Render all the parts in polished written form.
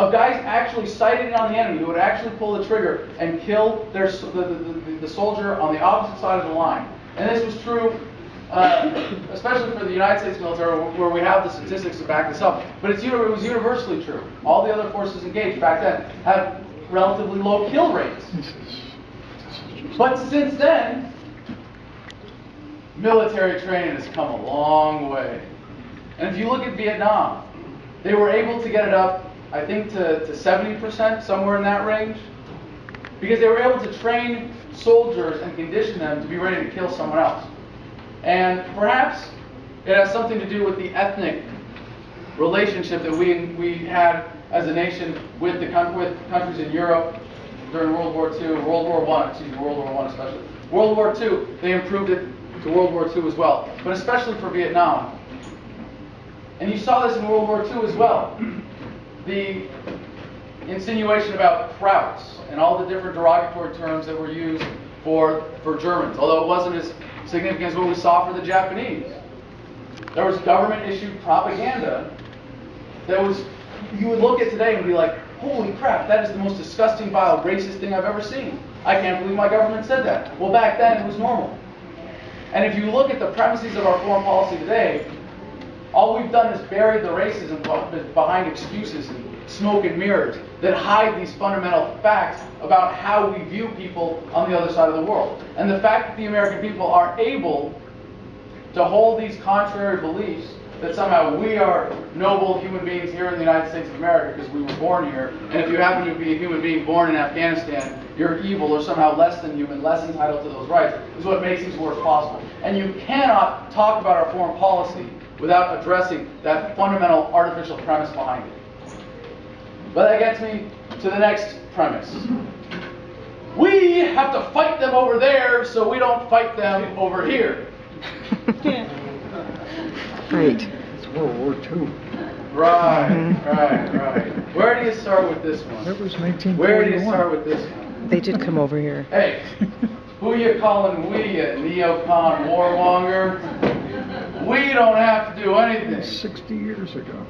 of guys actually sighting in on the enemy who would actually pull the trigger and kill the soldier on the opposite side of the line. And this was true, especially for the United States military, where we have the statistics to back this up. But it was universally true. All the other forces engaged back then had relatively low kill rates. But since then, military training has come a long way. And if you look at Vietnam, they were able to get it up, I think, to 70%, somewhere in that range, because they were able to train soldiers and condition them to be ready to kill someone else. And perhaps it has something to do with the ethnic relationship that we had as a nation with countries in Europe during World War II, World War I especially. World War II, they improved it to World War II as well, but especially for Vietnam. And you saw this in World War II as well. The insinuation about Krauts and all the different derogatory terms that were used for Germans, although it wasn't as significant as what we saw for the Japanese. There was government-issued propaganda that was, you would look at today and be like, holy crap, that is the most disgusting, vile, racist thing I've ever seen. I can't believe my government said that. Well, back then it was normal. And if you look at the premises of our foreign policy today, all we've done is bury the racism behind excuses and smoke and mirrors that hide these fundamental facts about how we view people on the other side of the world. And the fact that the American people are able to hold these contrary beliefs that somehow we are noble human beings here in the United States of America because we were born here, and if you happen to be a human being born in Afghanistan, you're evil or somehow less than human, less entitled to those rights, is what makes these wars possible. And you cannot talk about our foreign policy without addressing that fundamental artificial premise behind it. But that gets me to the next premise. We have to fight them over there so we don't fight them over here. Right. It's World War II. Right. Where do you start with this one? That was 1941. Where do you start with this one? They did come over here. Hey, who you calling we, you neocon warmonger? We don't have to do anything. 60 years ago.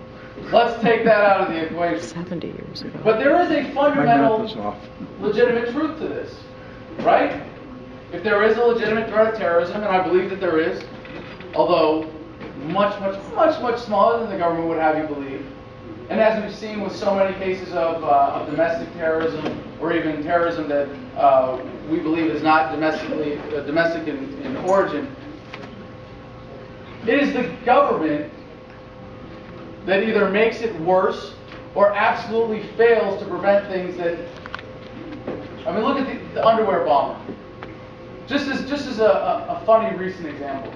Let's take that out of the equation. 70 years ago. But there is a fundamental, My math is off. legitimate truth to this, right? If there is a legitimate threat of terrorism, and I believe that there is, although much smaller than the government would have you believe, and as we've seen with so many cases of domestic terrorism, or even terrorism that we believe is not domestic in origin, it is the government that either makes it worse or absolutely fails to prevent things that, I mean, look at the underwear bomber. Just as a funny recent example.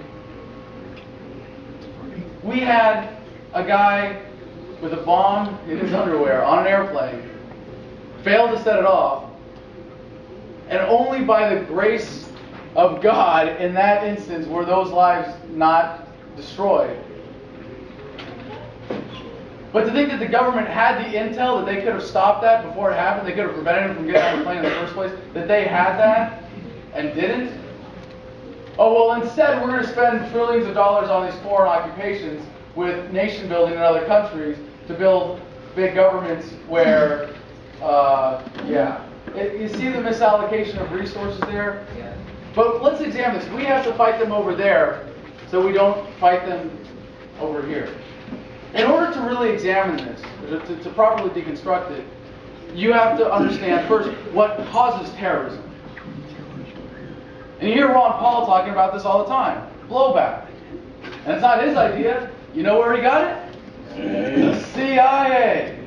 We had a guy with a bomb in his underwear on an airplane, failed to set it off, and only by the grace of God in that instance were those lives not destroyed. But to think that the government had the intel that they could have stopped that before it happened, they could have prevented him from getting on the plane in the first place, that they had that and didn't. Oh, well, instead we're going to spend trillions of dollars on these foreign occupations with nation building in other countries to build big governments where, you see the misallocation of resources there? Yeah. But let's examine this. We have to fight them over there so we don't fight them over here. In order to really examine this, to properly deconstruct it, you have to understand first what causes terrorism. And you hear Ron Paul talking about this all the time. Blowback. And it's not his idea. You know where he got it? The CIA.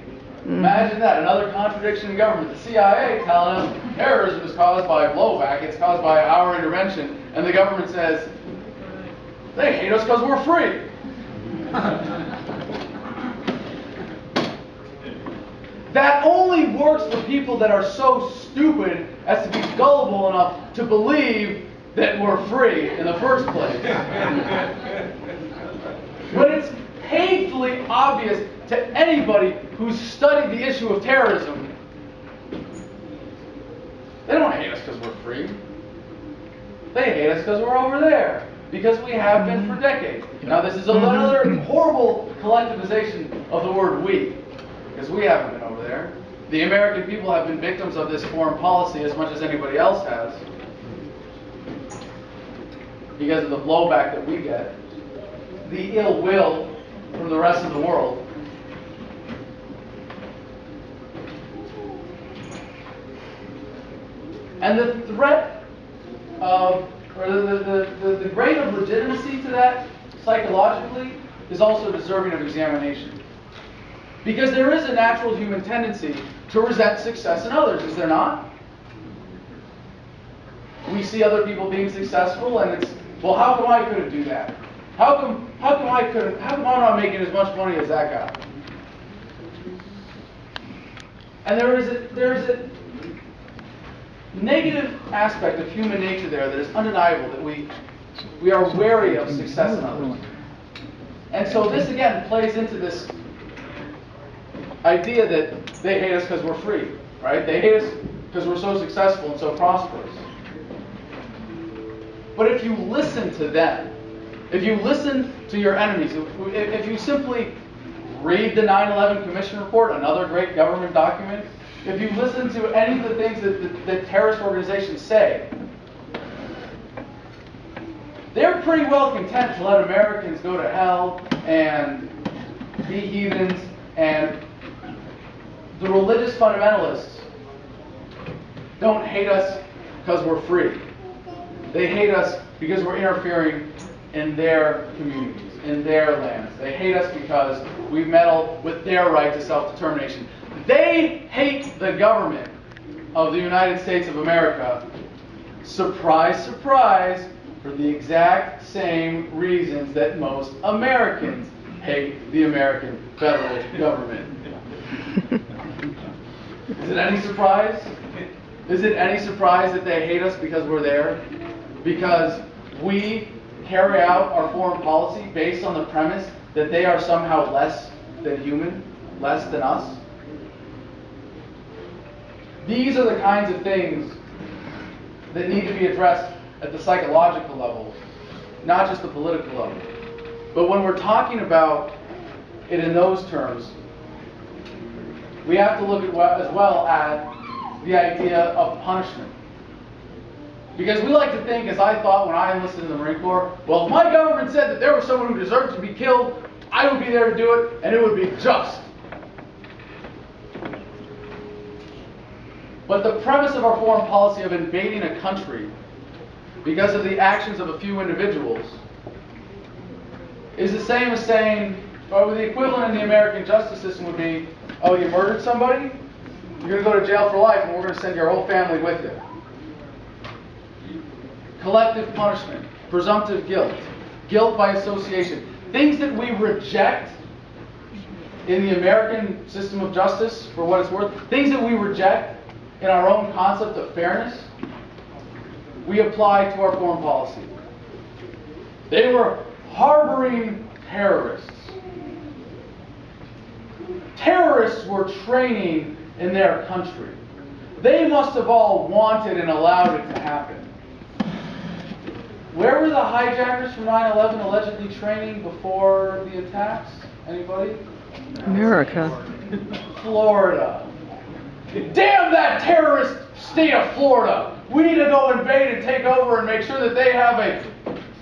Imagine that. Another contradiction in government. The CIA telling him terrorism is caused by blowback. It's caused by our intervention. And the government says, they hate us because we're free. That only works for people that are so stupid as to be gullible enough to believe that we're free in the first place. But it's painfully obvious to anybody who's studied the issue of terrorism. They don't hate us because we're free. They hate us because we're over there. Because we have been for decades. Now this is another horrible collectivization of the word we. because we haven't been over there. The American people have been victims of this foreign policy as much as anybody else has, because of the blowback that we get, the ill will from the rest of the world. And the threat of, or the grade of legitimacy to that psychologically is also deserving of examination. Because there is a natural human tendency to resent success in others, is there not? We see other people being successful and it's, well, how come I couldn't do that? How come I'm not making as much money as that guy? And there is a negative aspect of human nature there that is undeniable, that we are wary of success in others. And so this again plays into this idea that they hate us because we're free, right? They hate us because we're so successful and so prosperous. But if you listen to them, if you listen to your enemies, if you simply read the 9/11 Commission Report, another great government document, if you listen to any of the things that terrorist organizations say, they're pretty well content to let Americans go to hell and be heathens, and the religious fundamentalists don't hate us because we're free. They hate us because we're interfering in their communities, in their lands. They hate us because we meddle with their right to self-determination. They hate the government of the United States of America, surprise, surprise, for the exact same reasons that most Americans hate the American federal government. Is it any surprise? Is it any surprise that they hate us because we're there? Because we carry out our foreign policy based on the premise that they are somehow less than human, less than us? These are the kinds of things that need to be addressed at the psychological level, not just the political level. But when we're talking about it in those terms, we have to look at as well at the idea of punishment. Because we like to think, as I thought when I enlisted in the Marine Corps, well, if my government said that there was someone who deserved to be killed, I would be there to do it, and it would be just. But the premise of our foreign policy of invading a country because of the actions of a few individuals is the same as saying, or the equivalent in the American justice system would be, oh, you murdered somebody? You're going to go to jail for life, and we're going to send your whole family with you. Collective punishment, presumptive guilt, guilt by association, things that we reject in the American system of justice, for what it's worth, things that we reject in our own concept of fairness, we apply to our foreign policy. They were harboring terrorists. Terrorists were training in their country. They must have all wanted and allowed it to happen. Where were the hijackers from 9/11 allegedly training before the attacks? Anybody? America. Florida. Damn that terrorist state of Florida. We need to go invade and take over and make sure that they have a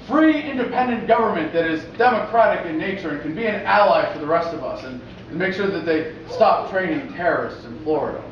free, independent government that is democratic in nature and can be an ally for the rest of us, and make sure that they stop training terrorists in Florida.